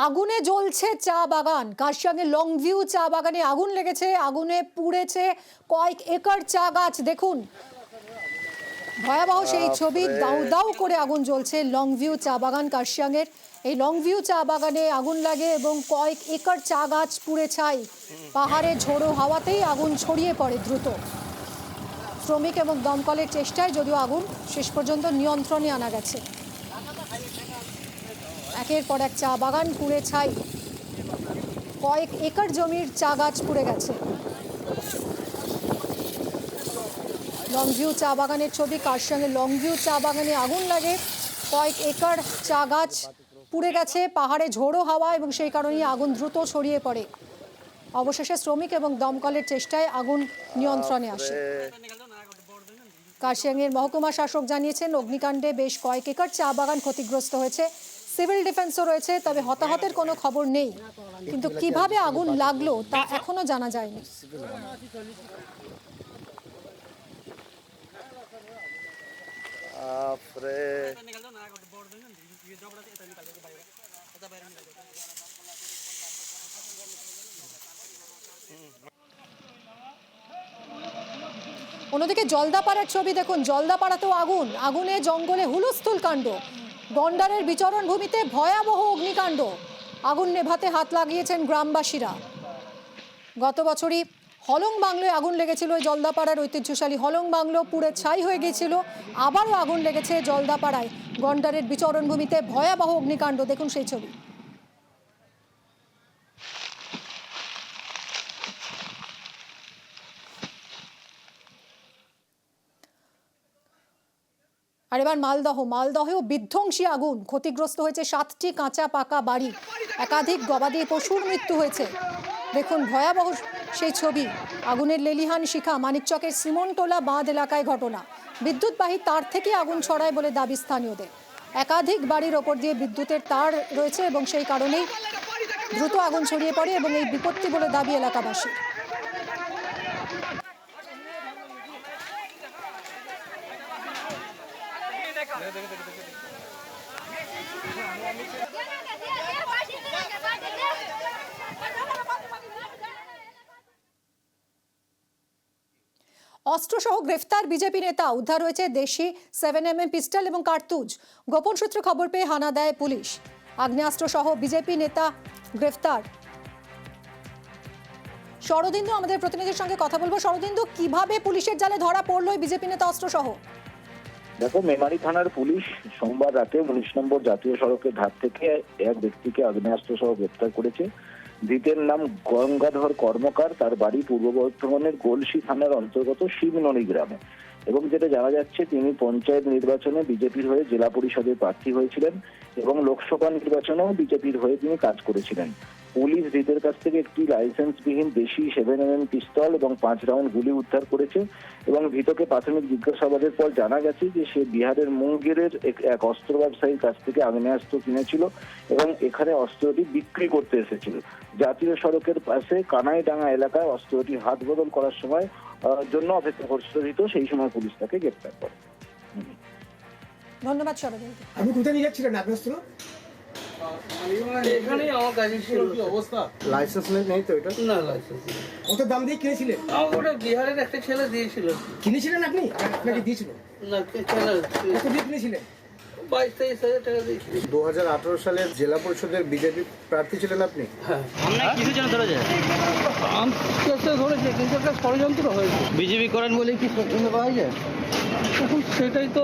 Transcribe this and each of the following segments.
আগুনে জ্বলছে চা বাগান। কার্শিয়াংয়ের লংভিউ চা বাগানে আগুন লেগেছে, আগুনে পুড়েছে কয়েক একর চা গাছ। দেখুন ভয়াবহ সেই ছবি, দাউ দাউ করে আগুন জ্বলছে লংভিউ চা বাগান কার্শিয়াংয়ের। এই লংভিউ চা বাগানে আগুন লাগে এবং কয়েক একর চা গাছ পুড়ে ছাই। পাহাড়ে ঝোড়ো হাওয়াতেই আগুন ছড়িয়ে পড়ে দ্রুত। শ্রমিক এবং দমকলের চেষ্টায় যদিও আগুন শেষ পর্যন্ত নিয়ন্ত্রণে আনা গেছে। একের পর এক চা বাগান পুড়ে ছাই, কয়েক একর জমির চা গাছ পুড়ে গেছে। লংভিউ চা বাগানের ছবি, কার্শিয়াংয়ের লংভিউ চা বাগানে আগুন লাগে, কয়েক একর চা গাছ পুড়ে গেছে। পাহাড়ে ঝোড়ো হাওয়া এবং সেই কারণেই আগুন দ্রুত ছড়িয়ে পড়ে। অবশেষে শ্রমিক এবং দমকলের চেষ্টায় আগুন নিয়ন্ত্রণে আসে। কার্শিয়াংয়ের মহকুমা শাসক জানিয়েছেন অগ্নিকাণ্ডে বেশ কয়েক একর চা বাগান ক্ষতিগ্রস্ত হয়েছে। সিভিল ডিফেন্সও রয়েছে, তবে হতাহতের কোনো খবর নেই। কিন্তু কিভাবে আগুন লাগলো তা এখনো জানা যায়নি। অন্যদিকে জলদাপাড়ার ছবি দেখুন, জলদাপাড়াতেও আগুন, আগুনে জঙ্গলে হুলস্থুল কাণ্ড। গন্ডারের বিচরণ ভূমিতে ভয়াবহ অগ্নিকাণ্ড। আগুন নেভাতে হাত লাগিয়েছেন গ্রামবাসীরা। গত বছরই হলং বাংলোয় আগুন লেগেছিল। ওই জলদাপাড়ার ঐতিহ্যশালী হলং বাংলো পুড়ে ছাই হয়ে গিয়েছিল। আবারও আগুন লেগেছে জলদাপাড়ায়। গন্ডারের বিচরণ ভূমিতে ভয়াবহ অগ্নিকাণ্ড, দেখুন সেই ছবি। আর এবার মালদহেও বিধ্বংসী আগুন। ক্ষতিগ্রস্ত হয়েছে 7টি কাঁচা পাকা বাড়ি, একাধিক গবাদি পশুর মৃত্যু হয়েছে। দেখুন ভয়াবহ সেই ছবি। আগুনের লেলিহান শিখা। মানিকচকের সিমনটোলা বাঁধ এলাকায় ঘটনা। বিদ্যুৎবাহী তার থেকে আগুন ছড়ায় বলে দাবি স্থানীয়দের। একাধিক বাড়ির ওপর দিয়ে বিদ্যুতের তার রয়েছে এবং সেই কারণেই দ্রুত আগুন ছড়িয়ে পড়ে এবং এই বিপত্তি বলে দাবি এলাকাবাসী। অস্ত্রসহ গ্রেফতার বিজেপি নেতা। উদ্ধার হয়েছে দেশি 7mm পিস্টল এবং কার্তুজ। গোপন সূত্রে খবর পেয়ে হানা দেয় পুলিশ। আগ্নেয়াস্ত্রসহ বিজেপি নেতা গ্রেফতার। শরদিন্দু আমাদের প্রতিনিধির সঙ্গে কথা বলবো। শরদিন্দু, কিভাবে পুলিশের জালে ধরা পড়লো বিজেপি নেতা অস্ত্রসহ? দেখো, মেমারি থানার পুলিশ সোমবার রাতে 19 নম্বর জাতীয় সড়কের ধার থেকে এক ব্যক্তিকে আগ্নেয়াস্ত্র সহ গ্রেপ্তার করেছে। ধৃতের নাম গঙ্গাধর কর্মকার। তার বাড়ি পূর্ব বর্ধমানের গলসি থানার অন্তর্গত শিবনড়ি গ্রামে। এবং যেটা জানা যাচ্ছে, তিনি পঞ্চায়েত নির্বাচনে বিজেপির হয়ে জেলা পরিষদের প্রার্থী হয়েছিলেন এবং লোকসভা নির্বাচনেও বিজেপির হয়ে তিনি কাজ করেছিলেন। পুলিশ ধৃতের কাছ থেকে একটি লাইসেন্সবিহীন দেশি 7mm পিস্তল এবং 5 রাউন্ড গুলি উদ্ধার করেছে। এবং ধৃতকে প্রাথমিক জিজ্ঞাসাবাদের পর জানা গেছে যে সে বিহারের মুঙ্গেরের এক অস্ত্র ব্যবসায়ীর কাছ থেকে আগ্নেয়াস্ত্র কিনেছিল এবং এখানে অস্ত্রটি বিক্রি করতে এসেছিল। জাতীয় সড়কের পাশে কানাইডাঙ্গা এলাকায় অস্ত্রটি হাত বদল করার সময় জন্য অপেক্ষা করছিল ধৃত। সেই সময় পুলিশ তাকে গ্রেপ্তার করে। ধন্যবাদ শরদিন্দু। আপনি কোথায় নিয়ে যাচ্ছিলেন আগ্নেয়াস্ত্র? এখানেই আমার কাছে ছিল। কি অবস্থা? লাইসেন্স নেই তো এটা? না, লাইসেন্স নেই। কত দাম দিয়ে কিনেছিলেন? ওটা বিহারের একটা ছেলে দিয়েছিল। কিনেছিলেন আপনি? আপনাকে দিয়েছিল? না, ছেলে কত দিয়ে কিনেছিলেন? 22-23 হাজার টাকা দিয়েছিল। 2018 সালের জেলা পরিষদের বিজেপি প্রার্থী ছিলেন আপনি? হ্যাঁ। কিছু জন্য ধরেছে? কেসে ধরেছে, কিন্তু একটা ষড়যন্ত্র হয়েছে। বিজেপি করেন বলেই কি ষড়যন্ত্র পাওয়া যায়? এখন সেটাই তো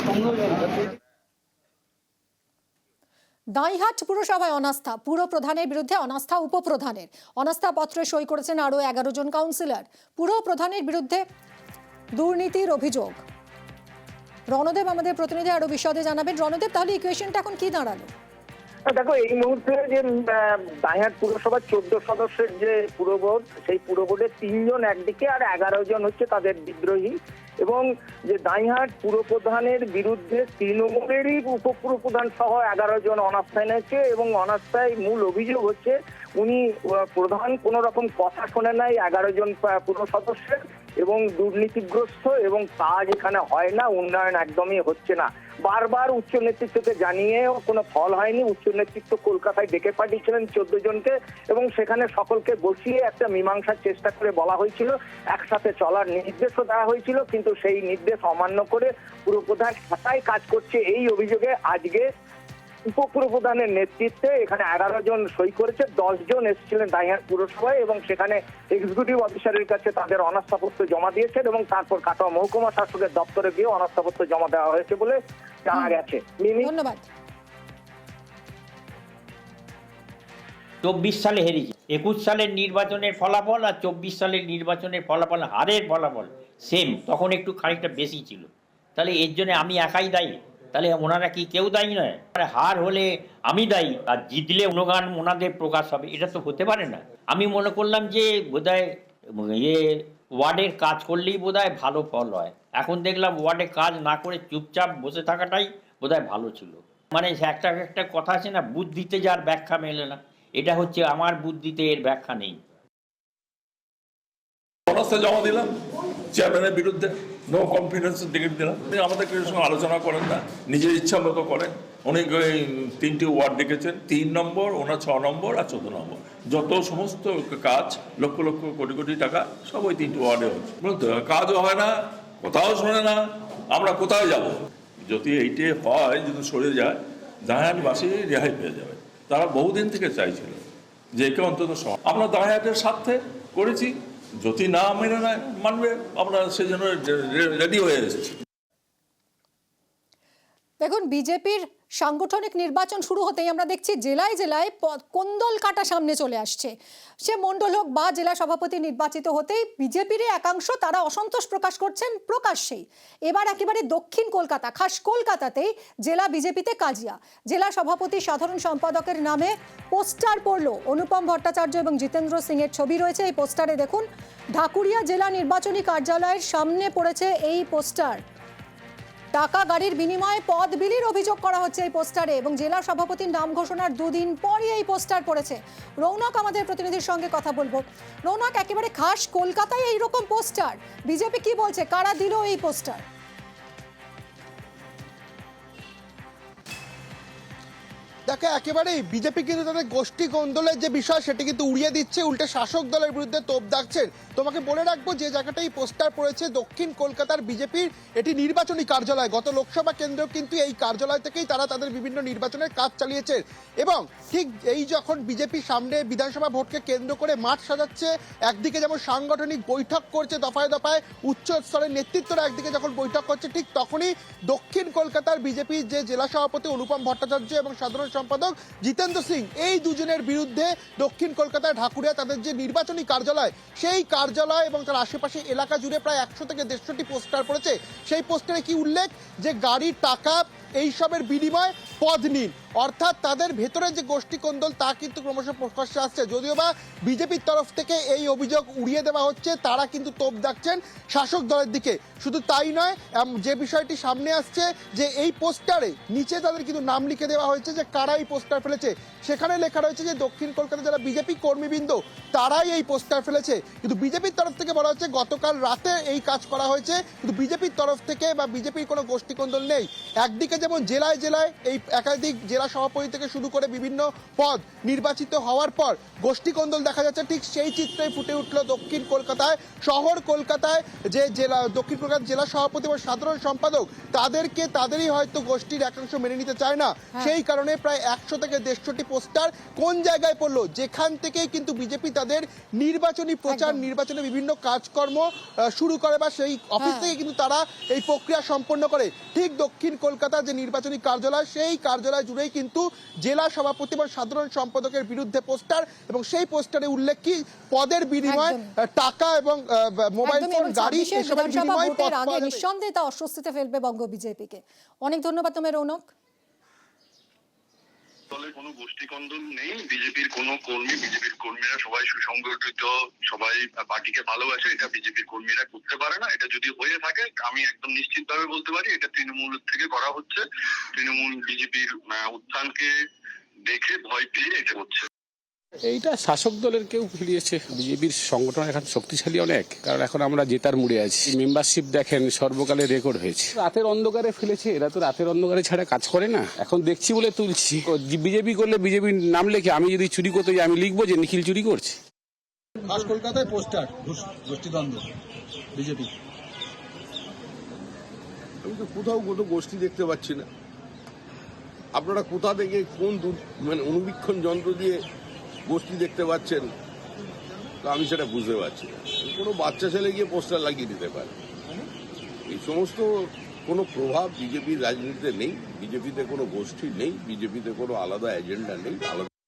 সন্দেহ। দাঁইহাট পুরসভায় অনাস্থা। পুর প্রধানের বিরুদ্ধে অনাস্থা উপপ্রধানের। অনাস্থা পত্রে সই করেছেন আরও 11 জন কাউন্সিলর। পুর প্রধানের বিরুদ্ধে দুর্নীতির অভিযোগ। রণদেব আমাদের প্রতিনিধি আরো বিশদে জানাবেন। রণদেব, তাহলে ইকুয়েশনটা এখন কি দাঁড়ালো? দেখো, এই মুহূর্তে যে দাঁইহাট পুরসভার 14 সদস্যের যে পুরবোর্ড, সেই পুরবোর্ডে 3 জন একদিকে আর 11 জন হচ্ছে তাদের বিদ্রোহী। এবং যে দাঁইহাট পুরপ্রধানের বিরুদ্ধে তৃণমূলেরই উপপুরপ্রধান সহ 11 জন অনাস্থায় এনেছে। এবং অনাস্থায় মূল অভিযোগ হচ্ছে উনি প্রধান কোন রকম কথা শোনে নাই 11 জন পুর সদস্যের, এবং দুর্নীতিগ্রস্ত এবং কাজ এখানে হয় না, উন্নয়ন একদমই হচ্ছে না। বারবার উচ্চ নেতৃত্বকে জানিয়েও কোনো ফল হয়নি। উচ্চ নেতৃত্ব কলকাতায় ডেকে পাঠিয়েছিলেন 14 জনকে এবং সেখানে সকলকে বসিয়ে একটা মীমাংসার চেষ্টা করে বলা হয়েছিল, একসাথে চলার নির্দেশও দেওয়া হয়েছিল, কিন্তু সেই নির্দেশ অমান্য করে পুরপ্রধান একাই কাজ করছে এই অভিযোগে আজকে উপপুরপ্রধানের নেতৃত্বে এখানে 11 জন সই করেছে। 10 জন এসেছিলেন দাইহাট পুরসভায় এবং সেখানে এক্সিকিউটিভ অফিসারের কাছে তাদের অনাস্থাপত্র জমা দিয়েছেন এবং তারপর কাটোয়া মহকুমা শাসকের দপ্তরে গিয়ে অনাস্থাপত্র জমা দেওয়া হয়েছে বলে জানা গেছে। ধন্যবাদ। 24 সালে হেরেছি, 21 সালের নির্বাচনের ফলাফল আর 24 সালের নির্বাচনের ফলাফল, হারের ফলাফল সেম, তখন একটু খানিকটা বেশি ছিল। তাহলে এর জন্য আমি একাই দায়ী? তাহলে ওনারা কি কেউ দায়ী নয়? হার হলে আমি দায়ী আর জিতলে অনুগান ওনাদের প্রকাশ হবে, এটা তো হতে পারে না। আমি মনে করলাম যে বোধহয় ওয়ার্ডের কাজ করলেই বোধহয় ভালো ফল হয়। এখন দেখলাম ওয়ার্ডে কাজ না করে চুপচাপ বসে থাকাটাই বোধহয় ভালো ছিল। মানে একটা কথা আছে না, বুদ্ধিতে যার ব্যাখ্যা মেলে না, এটা হচ্ছে আমার বুদ্ধিতে এর ব্যাখ্যা নেই। অনাস্থা জমা দিলাম চেয়ারম্যানের বিরুদ্ধে, নো কনফিডেন্সের টিকিট দিলাম। তিনি আমাদের কিছু সঙ্গে আলোচনা করেন না, নিজের ইচ্ছা মতো করেন। উনি 3টি ওয়ার্ড ডেকেছেন, 3 নম্বর, ওনার 6 নম্বর আর 14 নম্বর। যত সমস্ত কাজ লক্ষ লক্ষ কোটি কোটি টাকা সব ওই 3টি ওয়ার্ডে হচ্ছে। বলতে কাজও হয় না, কোথাও শোনে না, আমরা কোথায় যাব? যদি এইটি হয়, যদি সরে যায়, দাঁড়ানবাসী রেহাই পেয়ে যাবে। তারা বহুদিন থেকে চাইছিল যে একে অন্তত আমরা দাঁড়াহাটের স্বার্থে করেছি, যদি না মেনে নেয় মানবে, আমরা সেই জন্য রেডি হয়ে এসেছি। দেখুন, বিজেপির সাংগঠনিক নির্বাচন শুরু হতেই আমরা দেখছি জেলায় জেলায় কোন্দল কাটা সামনে চলে আসছে। সে মণ্ডল হোক বা জেলা সভাপতি নির্বাচিত হতেই বিজেপির একাংশ তারা অসন্তোষ প্রকাশ করছেন প্রকাশ্যেই। এবার একেবারে দক্ষিণ কলকাতা, খাস কলকাতাতেই জেলা বিজেপিতে কাজিয়া। জেলা সভাপতি সাধারণ সম্পাদকের নামে পোস্টার পড়ল। অনুপম ভট্টাচার্য এবং জিতেন্দ্র সিং এর ছবি রয়েছে এই পোস্টারে। দেখুন, ঢাকুরিয়া জেলা নির্বাচনী কার্যালয়ের সামনে পড়েছে এই পোস্টার। টাকা গাড়ির বিনিময়ে পদ বিলির অভিযোগ করা হচ্ছে এই পোস্টারে এবং জেলা সভাপতির নাম ঘোষণার 2 দিন পরই এই পোস্টার পড়েছে। রৌনক আমাদের প্রতিনিধির সঙ্গে কথা বলবো। রৌনক, একেবারে খাস কলকাতায় এইরকম পোস্টার, বিজেপি কি বলছে, কারা দিল এই পোস্টার? দেখো, একেবারেই বিজেপি কিন্তু তাদের গোষ্ঠী কোন্দলের যে বিষয় সেটি কিন্তু উড়িয়ে দিচ্ছে, উল্টে শাসক দলের বিরুদ্ধে তোপ দাগছেন। তোমাকে বলে রাখবো, যে জায়গাটাই পোস্টার পড়েছে দক্ষিণ কলকাতার বিজেপির এটি নির্বাচনী কার্যালয়। গত লোকসভা কেন্দ্র কিন্তু এই কার্যালয় থেকেই তারা তাদের বিভিন্ন নির্বাচনের কাজ চালিয়েছে এবং ঠিক এই যখন বিজেপি সামনে বিধানসভা ভোটকে কেন্দ্র করে মাঠ সাজাচ্ছে, একদিকে যেমন সাংগঠনিক বৈঠক করছে দফায় দফায়, উচ্চ স্তরের নেতৃত্বরা একদিকে যখন বৈঠক করছে, ঠিক তখনই দক্ষিণ কলকাতার বিজেপির যে জেলা সভাপতি অনুপম ভট্টাচার্য এবং সাধারণ সম্পাদক জিতেন্দ্র সিং, এই দুজনের বিরুদ্ধে দক্ষিণ কলকাতার ঢাকুরিয়া তাদের যে নির্বাচনী কার্যালয়, সেই কার্যালয় এবং তার আশেপাশে এলাকা জুড়ে প্রায় 100 থেকে 150টি পোস্টার পড়েছে। সেই পোস্টারে কি উল্লেখ, যে গাড়ির টাকা এইসবের বিনিময়ে পদ নিন। অর্থাৎ তাদের ভেতরে যে গোষ্ঠী কোন্দল তা কিন্তু ক্রমশ প্রকাশ্যে আসছে। যদিও বা বিজেপির তরফ থেকে এই অভিযোগ উড়িয়ে দেওয়া হচ্ছে, তারা কিন্তু তোপ দাগছেন শাসক দলের দিকে। শুধু তাই নয়, যে বিষয়টি সামনে আসছে যে এই পোস্টারে নিচে তাদের কিন্তু নাম লিখে দেওয়া হয়েছে যে কারা এই পোস্টার ফেলেছে। সেখানে লেখা রয়েছে যে দক্ষিণ কলকাতা যারা বিজেপি কর্মীবৃন্দ তারাই এই পোস্টার ফেলেছে। কিন্তু বিজেপির তরফ থেকে বলা হচ্ছে গতকাল রাতে এই কাজ করা হয়েছে, কিন্তু বিজেপির তরফ থেকে বা বিজেপির কোনো গোষ্ঠী কোন্দল নেই। একদিকে যেমন জেলায় জেলায় এই একাধিক জেলা সভাপতি থেকে শুরু করে বিভিন্ন পদ নির্বাচিত হওয়ার পর গোষ্ঠী কোন্দল দেখা যাচ্ছে, ঠিক সেই চিত্রে ফুটে উঠল দক্ষিণ কলকাতায়। শহর কলকাতায় যে জেলা দক্ষিণ কলকাতা জেলা সভাপতি এবং সাধারণ সম্পাদক তাদেরই হয়তো গোষ্ঠীর একাংশ মেনে নিতে চায় না। সেই কারণে প্রায় 100 থেকে 150টি পোস্টার কোন জায়গায় পড়লো, যেখান থেকেই কিন্তু বিজেপি তাদের নির্বাচনী প্রচার, নির্বাচনে বিভিন্ন কাজকর্ম শুরু করে বা সেই অফিস থেকে কিন্তু তারা এই প্রক্রিয়া সম্পন্ন করে। ঠিক দক্ষিণ কলকাতা যে নির্বাচনী কার্যালয়, সেই কার্যালয় জুড়েই কিন্তু জেলা সভাপতি বা সাধারণ সম্পাদকের বিরুদ্ধে পোস্টার এবং সেই পোস্টারে উল্লেখ কি, পদের বিনিময়ে টাকা এবং মোবাইল ফোন, গাড়ি, এসবের বিনিময়ে পদ পাওয়া যাবে। নিঃসন্দেহে তা অস্বস্তিতে ফেলবে বঙ্গ বিজেপিকে। অনেক ধন্যবাদ তোমায় রৌনক। দলে কোনো গোষ্ঠী কন্দল নেই, বিজেপির কোনো কর্মী, বিজেপির কর্মীরা সবাই সুসংগঠিত, সবাই পার্টিকে ভালোবাসে, এটা বিজেপির কর্মীরা করতে পারে না। এটা যদি হয়ে থাকে আমি একদম নিশ্চিতভাবে বলতে পারি এটা তৃণমূল থেকে করা হচ্ছে। তৃণমূল বিজেপির উত্থানকে দেখে ভয় পেয়ে এটা হচ্ছে। এইটা শাসক দলের কেউ ফিরিয়েছে। বিজেপির সংগঠন এখন শক্তিশালী অনেক, কারণ এখন আমরা জেতার মুড়ে আছি। মেম্বারশিপ দেখেন সর্বকালে রেকর্ড হয়েছে। রাতের অন্ধকারে ফেলেছে, এরা তো রাতের অন্ধকারে ছাড়া কাজ করে না। এখন দেখছি বলে তুলছি। বিজেপি করলে বিজেপির নাম লেখে আমি যদি চুরি করতে যাই আমি লিখবো যে নিখিল চুরি করছে। খাস কলকাতায় পোস্টার গোষ্ঠীদ্বন্দ্ব বিজেপি। আমি তো কোথাও কোনো গোষ্ঠী দেখতে পাচ্ছি না। আপনারা কোথা থেকে কোন মানে অনুবীক্ষণ যন্ত্র দিয়ে গোষ্ঠী দেখতে পাচ্ছেন তো আমি সেটা বুঝতে পারছি না। কোনো বাচ্চা ছেলে গিয়ে পোস্টার লাগিয়ে দিতে পারে, এই সমস্ত কোনো প্রভাব বিজেপির রাজনীতিতে নেই। বিজেপিতে কোনো গোষ্ঠী নেই, বিজেপিতে কোনো আলাদা এজেন্ডা নেই, আলাদা